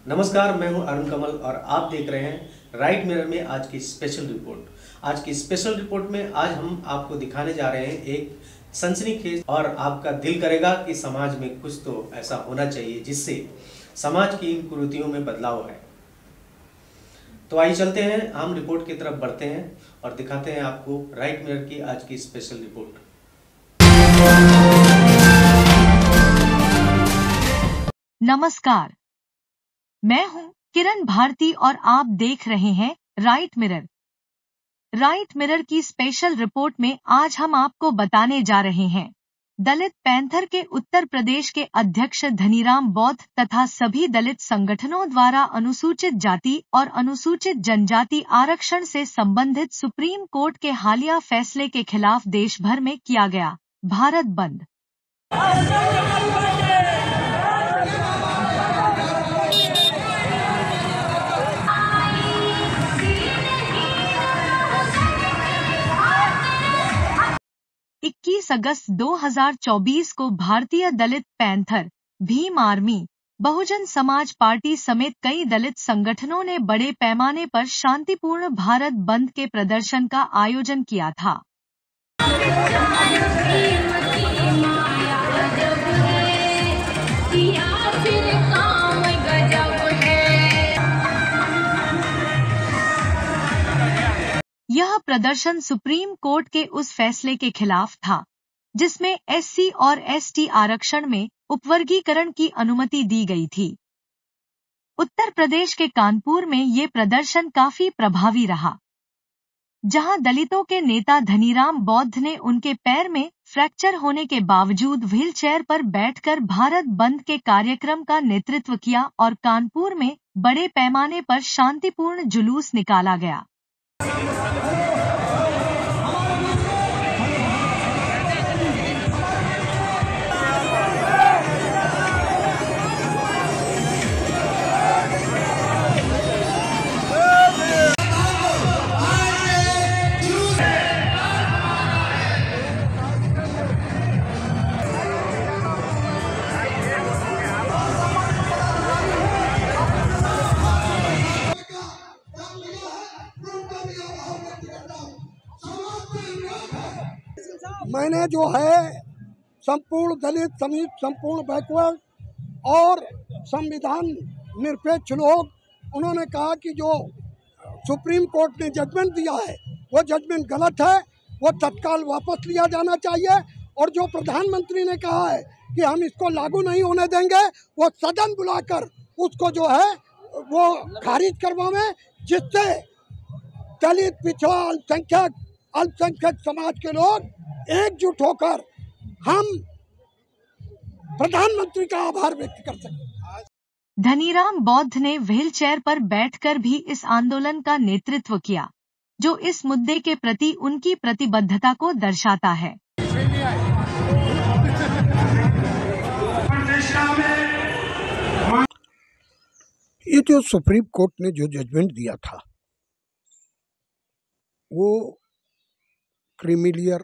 नमस्कार, मैं हूं अरुण कमल और आप देख रहे हैं राइट मिरर में आज की स्पेशल रिपोर्ट। आज की स्पेशल रिपोर्ट में आज हम आपको दिखाने जा रहे हैं एक सनसनीखेज और आपका दिल करेगा कि समाज में कुछ तो ऐसा होना चाहिए जिससे समाज की इन कुरीतियों में बदलाव है। तो आइए चलते हैं, हम रिपोर्ट की तरफ बढ़ते हैं और दिखाते हैं आपको राइट मिरर की आज की स्पेशल रिपोर्ट। नमस्कार, मैं हूं किरण भारती और आप देख रहे हैं राइट मिरर। राइट मिरर की स्पेशल रिपोर्ट में आज हम आपको बताने जा रहे हैं दलित पैंथर के उत्तर प्रदेश के अध्यक्ष धनीराम बौद्ध तथा सभी दलित संगठनों द्वारा अनुसूचित जाति और अनुसूचित जनजाति आरक्षण से संबंधित सुप्रीम कोर्ट के हालिया फैसले के खिलाफ देश भर में किया गया भारत बंद। 21 अगस्त 2024 को भारतीय दलित panther, Bhim army, Bahujan Samaj party समेत कई दलित संगठनों ने बड़े पैमाने पर शांतिपूर्ण भारत बंद के प्रदर्शन का आयोजन किया था। यह प्रदर्शन सुप्रीम कोर्ट के उस फैसले के खिलाफ था जिसमें एससी और एसटी आरक्षण में उपवर्गीकरण की अनुमति दी गई थी। उत्तर प्रदेश के कानपुर में ये प्रदर्शन काफी प्रभावी रहा, जहां दलितों के नेता धनीराम बौद्ध ने उनके पैर में फ्रैक्चर होने के बावजूद व्हीलचेयर पर बैठकर भारत बंद के कार्यक्रम का नेतृत्व किया और कानपुर में बड़े पैमाने पर शांतिपूर्ण जुलूस निकाला गया। मैंने जो है संपूर्ण दलित समेत संपूर्ण बैकवर्ड और संविधान निरपेक्ष लोग, उन्होंने कहा कि जो सुप्रीम कोर्ट ने जजमेंट दिया है वो जजमेंट गलत है, वो तत्काल वापस लिया जाना चाहिए। और जो प्रधानमंत्री ने कहा है कि हम इसको लागू नहीं होने देंगे, वो सदन बुलाकर उसको जो है वो खारिज करवाएं, जिससे दलित, पिछड़ा, अल्पसंख्यक समाज के लोग एकजुट होकर हम प्रधानमंत्री का आभार व्यक्त कर सकें। धनीराम बौद्ध ने व्हीलचेयर पर बैठकर भी इस आंदोलन का नेतृत्व किया, जो इस मुद्दे के प्रति उनकी प्रतिबद्धता को दर्शाता है। ये जो सुप्रीम कोर्ट ने जो जजमेंट दिया था वो क्रीमिलियर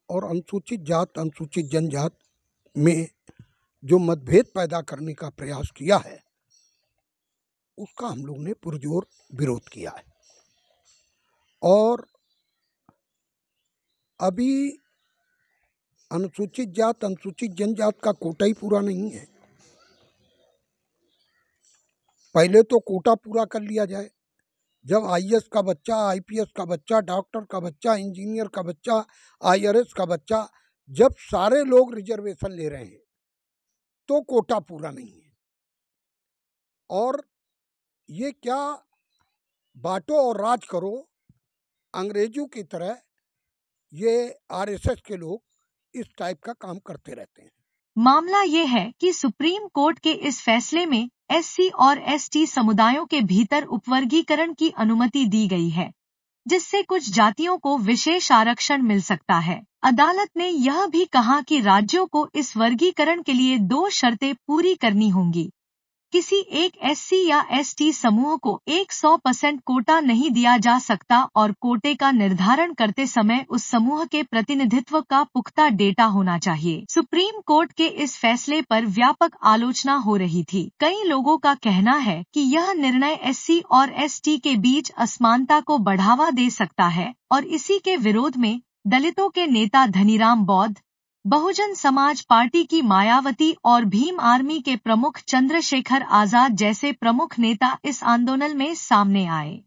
और अनुसूचित जात, अनुसूचित जनजात में जो मतभेद पैदा करने का प्रयास किया है, उसका हम लोग ने पुरजोर विरोध किया है। और अभी अनुसूचित जात, अनुसूचित जनजात का कोटा ही पूरा नहीं है। पहले तो कोटा पूरा कर लिया जाए। जब आईएएस का बच्चा, आईपीएस का बच्चा, डॉक्टर का बच्चा, इंजीनियर का बच्चा, आईआरएस का बच्चा, जब सारे लोग रिजर्वेशन ले रहे हैं तो कोटा पूरा नहीं है। और ये क्या बांटो और राज करो अंग्रेजों की तरह ये आरएसएस के लोग इस टाइप का काम करते रहते हैं। मामला ये है कि सुप्रीम कोर्ट के इस फैसले में एससी और एसटी समुदायों के भीतर उपवर्गीकरण की अनुमति दी गई है, जिससे कुछ जातियों को विशेष आरक्षण मिल सकता है। अदालत ने यह भी कहा कि राज्यों को इस वर्गीकरण के लिए 2 शर्तें पूरी करनी होंगी। किसी एक एससी या एसटी समूह को 100% कोटा नहीं दिया जा सकता और कोटे का निर्धारण करते समय उस समूह के प्रतिनिधित्व का पुख्ता डेटा होना चाहिए। सुप्रीम कोर्ट के इस फैसले पर व्यापक आलोचना हो रही थी। कई लोगों का कहना है कि यह निर्णय एससी और एसटी के बीच असमानता को बढ़ावा दे सकता है और इसी के विरोध में दलितों के नेता धनीराम बौद्ध, बहुजन समाज पार्टी की मायावती और भीम आर्मी के प्रमुख चंद्रशेखर आजाद जैसे प्रमुख नेता इस आंदोलन में सामने आए।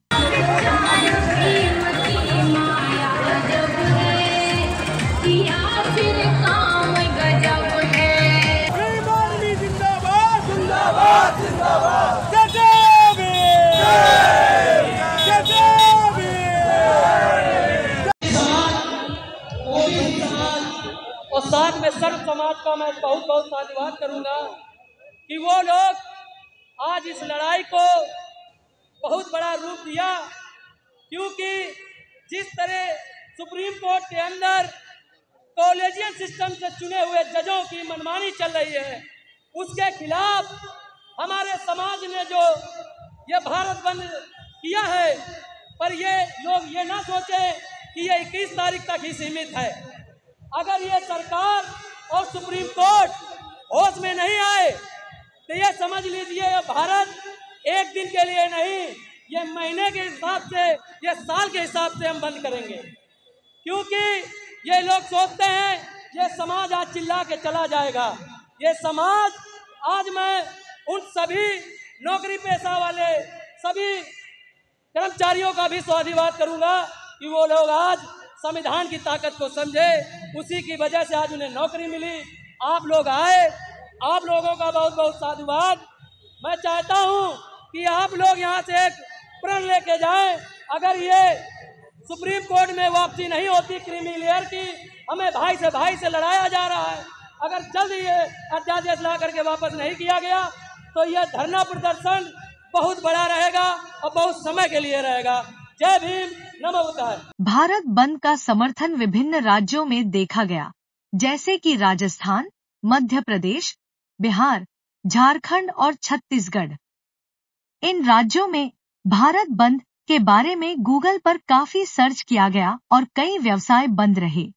और साथ में सर्व समाज का मैं बहुत बहुत साधुवाद करूंगा कि वो लोग आज इस लड़ाई को बहुत बड़ा रूप दिया, क्योंकि जिस तरह सुप्रीम कोर्ट के अंदर कॉलेजियन सिस्टम से चुने हुए जजों की मनमानी चल रही है, उसके खिलाफ हमारे समाज ने जो ये भारत बंद किया है, पर ये लोग ये ना सोचें कि ये 21 तारीख तक ही सीमित है। अगर ये सरकार और सुप्रीम कोर्ट होश में नहीं आए तो ये समझ लीजिए ये भारत एक दिन के लिए नहीं, ये महीने के हिसाब से, ये साल के हिसाब से हम बंद करेंगे, क्योंकि ये लोग सोचते हैं ये समाज आज चिल्ला के चला जाएगा। ये समाज आज मैं उन सभी नौकरी पेशा वाले सभी कर्मचारियों का भी स्वाधिवाद करूंगा कि वो लोग आज संविधान की ताकत को समझे, उसी की वजह से आज उन्हें नौकरी मिली। आप लोग आए, आप लोगों का बहुत बहुत साधुवाद। मैं चाहता हूं कि आप लोग यहां से एक प्रण लेके जाएं। अगर ये सुप्रीम कोर्ट में वापसी नहीं होती क्रीमी लेयर की, हमें भाई से लड़ाया जा रहा है, अगर जल्द ये अध्यादेश ला करके वापस नहीं किया गया तो यह धरना प्रदर्शन बहुत बड़ा रहेगा और बहुत समय के लिए रहेगा। जय भीम, नमो बुद्धाय। भारत बंद का समर्थन विभिन्न राज्यों में देखा गया, जैसे कि राजस्थान, मध्य प्रदेश, बिहार, झारखंड और छत्तीसगढ़। इन राज्यों में भारत बंद के बारे में गूगल पर काफी सर्च किया गया और कई व्यवसाय बंद रहे।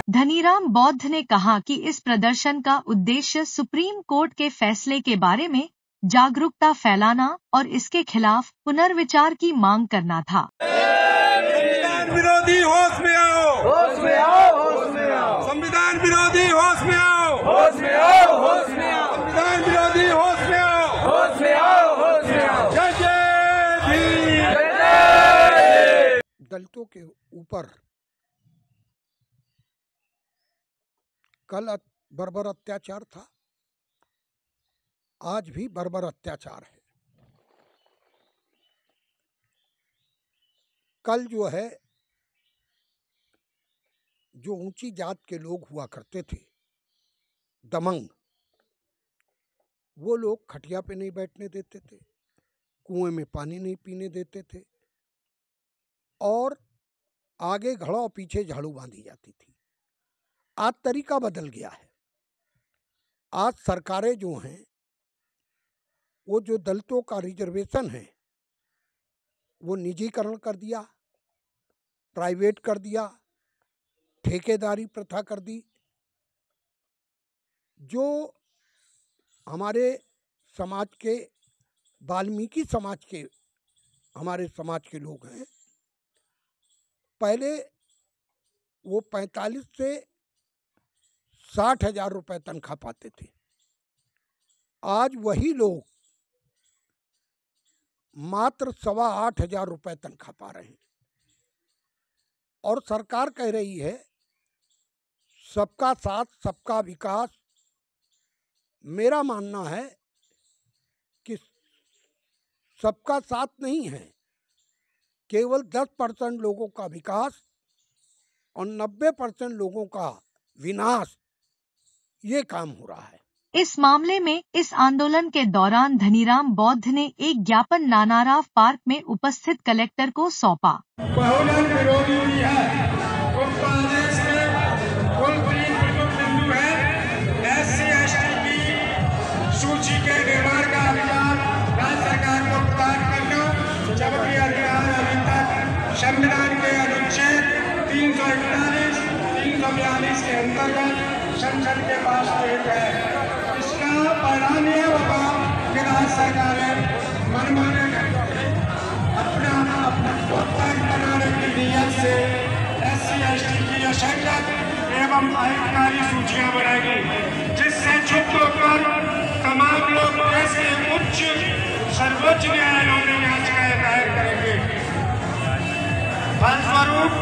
धनीराम बौद्ध ने कहा कि इस प्रदर्शन का उद्देश्य सुप्रीम कोर्ट के फैसले के बारे में जागरूकता फैलाना और इसके खिलाफ पुनर्विचार की मांग करना था। संविधान विरोधी होश में आओ, होश में आओ, होश में आओ। संविधान विरोधी होश में आओ, होश में आओ, होश में आओ। संविधान विरोधी होश में आओ, होश में आओ, होश में आओ। जय जय भीम, जय जय। दलितों के ऊपर कल बर्बर अत्याचार था, आज भी बर्बर अत्याचार है। कल जो है, जो ऊंची जात के लोग हुआ करते थे, दमंग, वो लोग खटिया पे नहीं बैठने देते थे, कुएं में पानी नहीं पीने देते थे और आगे घड़ा और पीछे झाड़ू बांधी जाती थी। आज तरीका बदल गया है। आज सरकारें जो हैं, वो जो दलितों का रिजर्वेशन है वो निजीकरण कर दिया, प्राइवेट कर दिया, ठेकेदारी प्रथा कर दी। जो हमारे समाज के, वाल्मीकि समाज के, हमारे समाज के लोग हैं, पहले वो 45 से 60,000 रुपये तनख्वाह पाते थे। आज वही लोग मात्र 8,25,000 रुपये तनख्वाह पा रहे हैं और सरकार कह रही है सबका साथ सबका विकास। मेरा मानना है कि सबका साथ नहीं है, केवल 10% लोगों का विकास और 90% लोगों का विनाश, ये काम हो रहा है। इस मामले में इस आंदोलन के दौरान धनीराम बौद्ध ने एक ज्ञापन नानाराव पार्क में उपस्थित कलेक्टर को सौंपा। बहुजन विरोधी भी है। उक्त आदेश में कुल 3 प्रमुख बिंदु है। SC/ST की सूची के निर्माण का अधिकार राज्य सरकार को प्रदान करना, जबकि अधिकार अभी तक संविधान के अनुच्छेद 341, 342 के अंतर्गत संसद के पास स्थित है। इसका परिणाम यह होगा कि राज्य सरकारें मनमाने अपना बनाने की नीयत से SC/ST की असंगत एवं अहितकारी सूचियां बनाएगी, जिससे चुप होकर तमाम लोग देश के उच्च सर्वोच्च न्यायालयों में याचिकाएं दायर करेंगे। फलस्वरूप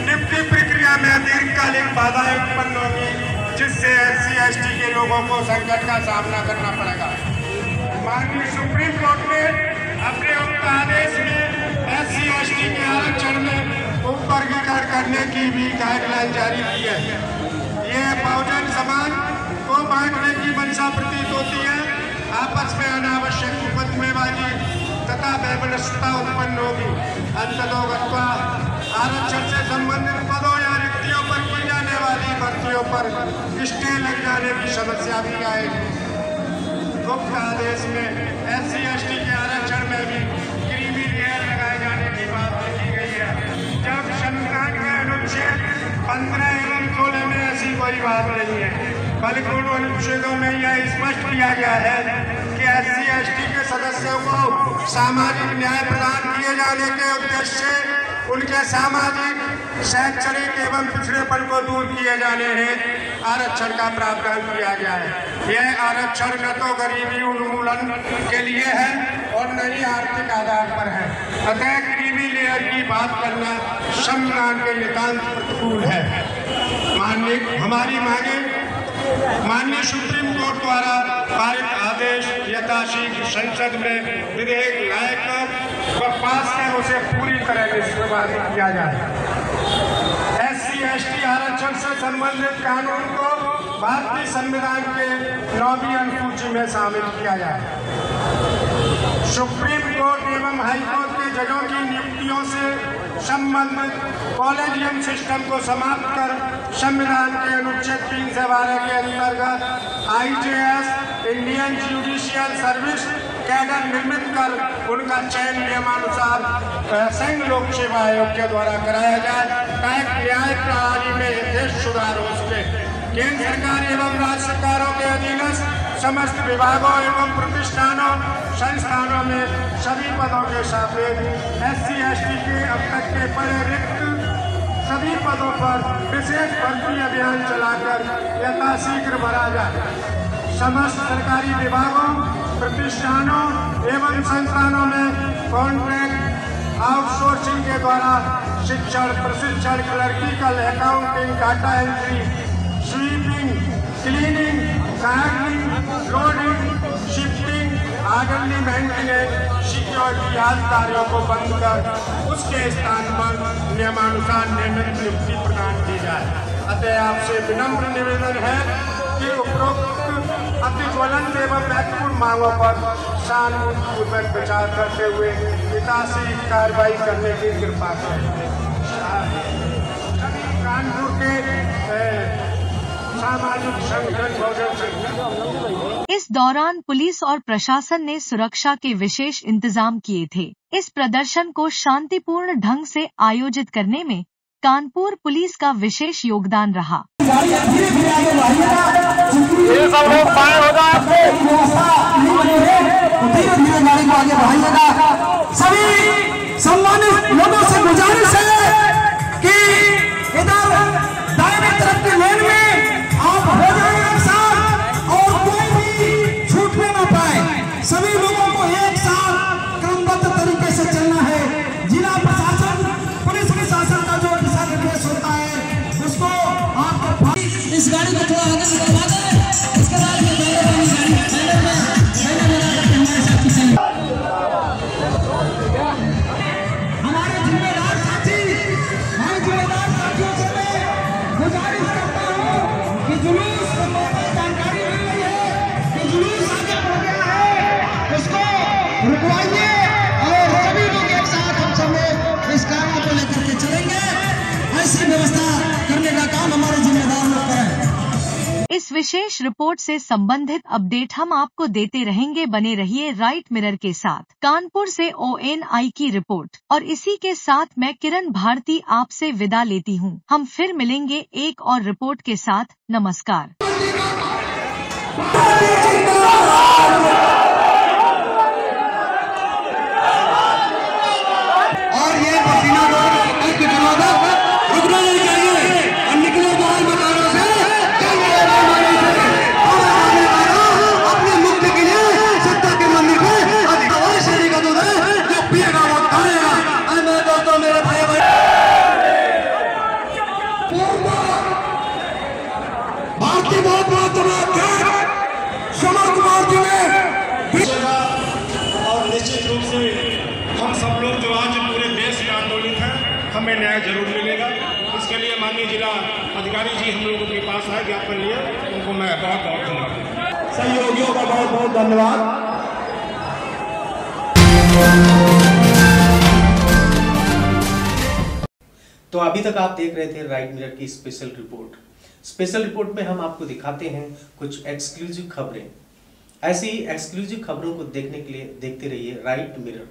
नियुक्ति प्रक्रिया में दीर्घकालिक बाधाएं उत्पन्न होगी, जिससे SC/ST के लोगों को संकट का सामना करना पड़ेगा। माननीय सुप्रीम कोर्ट ने अपने उक्त आदेश में SC/ST के आरक्षण में उपवर्गीकरण करने की भी गाइडलाइन जारी की है। ये बहुजन समाज को बांटने की मंशा प्रतीत होती है। आपस में अनावश्यक मुकदमेबाजी तथा वैमनस्यता उत्पन्न होगी। अंततोगत्वा आरक्षण से संबंधित पदों या रिक्तियों पर की जाने वाली भर्तियों पर स्टे लग जाने की समस्या भी आएगी। उक्त आदेश में SC/ST के आरक्षण में भी क्रीमी लेयर लगाए जाने की बात की गई है, जब संविधान के अनुच्छेद 15 एवं 16 में ऐसी कोई बात नहीं है, बल्कि उन अनुच्छेदों में यह स्पष्ट किया गया है कि SC/ST के सदस्यों को सामाजिक न्याय प्रदान किए जाने के उद्देश्य से उनके सामाजिक, शैक्षणिक एवं पिछड़ेपन को दूर किए जाने हेतु आरक्षण का प्रावधान किया गया है। यह आरक्षण न तो गरीबी उन्मूलन के लिए है और न ही आर्थिक आधार पर है। अतः क्रीमी लेयर की बात करना संविधान के नितांत प्रतिकूल है। हमारी मांगे माननीय सुप्रीम कोर्ट द्वारा पारित आदेश यथाशीघ्र संसद में विधेयक लाकर व पास कर उसे पूरी तरह निष्प्रभावित किया जाए। SC/ST आरक्षण से संबंधित कानून को भारतीय संविधान के 9वीं अनुसूची में शामिल किया जाए। सुप्रीम कोर्ट एवं हाई कोर्ट के जजों की नियुक्तियों से संबंधित कॉलेजियम सिस्टम को समाप्त कर संविधान के अनुच्छेद 3 से 12 के अंतर्गत IJS Indian judicial service cadre निर्मित कर उनका चयन नियमानुसार संघ लोक सेवा आयोग के द्वारा कराया जाए, ताकि न्याय प्रणाली में यथेष्ट सुधार हो सके। केंद्र सरकार एवं राज्य सरकारों के अधीनस्थ समस्त विभागों एवं प्रतिष्ठानों संस्थानों में सभी पदों के सापेक्ष SC/ST के अब तक के पड़े रिक्त सभी पदों पर विशेष भर्ती अभियान चलाकर यथाशीघ्र भरा जाए। समस्त सरकारी विभागों, प्रतिष्ठानों एवं संस्थानों में कॉन्ट्रैक्ट आउटसोर्सिंग के द्वारा शिक्षण, प्रशिक्षण, clerical, accounting, data entry, sweeping, cleaning, gardening, loading, shifting, आगंदी मेंटेनेंस, सिक्योरिटी आदि कार्यों को बंद कर उसके स्थान पर नियमानुसार नियमित नियुक्ति प्रदान की जाए। अतः आपसे विनम्र निवेदन है कि उपरोक्त अति ज्वलंत एवं महत्वपूर्ण मांगों पर सानुकूलपूर्वक विचार करते हुए यथाशीघ्र कार्रवाई करने की कृपा करें। कानपुर के सामाजिक संगठन बहुजन संगठन इस दौरान पुलिस और प्रशासन ने सुरक्षा के विशेष इंतजाम किए थे। इस प्रदर्शन को शांतिपूर्ण ढंग से आयोजित करने में कानपुर पुलिस का विशेष योगदान रहा। ये सब लोग पाए होगा आपको धीरे गाड़ी को आगे बढ़ाइएगा। सभी सम्मानित लोगों से गुजारिश है कि इधर दाहिने तरफ के लेन में आप हो जाए एक साथ और कोई भी छूटने न पाए। सभी लोगों को एक साथ क्रमबद्ध तरीके से चलना है। जिला प्रशासन, पुलिस प्रशासन का जो दिशा निर्देश होता है उसको आप इस गाड़ी को थोड़ा आगे बढ़ा दें। इसके बाद में हमारे जिम्मेदार साथी, हमारे जिम्मेदार साथियों से मैं गुजारिश करता हूँ कि जुलूस को जानकारी मिल रही है इस विशेष रिपोर्ट से संबंधित अपडेट हम आपको देते रहेंगे। बने रहिए राइट मिरर के साथ। कानपुर से ONI की रिपोर्ट। और इसी के साथ मैं किरण भारती आपसे विदा लेती हूँ। हम फिर मिलेंगे एक और रिपोर्ट के साथ। नमस्कार। और ये पसीना रुकना नहीं चाहिए और निकलो बाहर मकानों से। अपने मुक्ति के लिए सत्ता के मंदिर पे अधिकार शेरी का दूध है जो पिएगा वो खाएगा। अरे मेरे दोस्तों, मेरे भाई भारतीय बहुत बहुत समर कुमार जी ने और निश्चित रूप से हम सब लोग जो आज पूरे देश में आंदोलित हैं, हमें न्याय जरूर मिलेगा। इसके लिए माननीय जिला अधिकारी जी हम लोगों के पास आए ज्ञापन लिए, उनको मैं बहुत बहुत धन्यवाद। सहयोगियों का बहुत बहुत धन्यवाद। तो अभी तक आप देख रहे थे राइट मिरर की स्पेशल रिपोर्ट। स्पेशल रिपोर्ट में हम आपको दिखाते हैं कुछ एक्सक्लूसिव खबरें। ऐसी ही एक्सक्लूसिव खबरों को देखने के लिए देखते रहिए right mirror.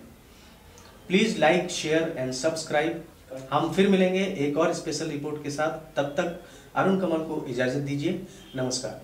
Please like, share and subscribe. हम फिर मिलेंगे एक और स्पेशल रिपोर्ट के साथ। तब तक अरुण कमल को इजाजत दीजिए। नमस्कार।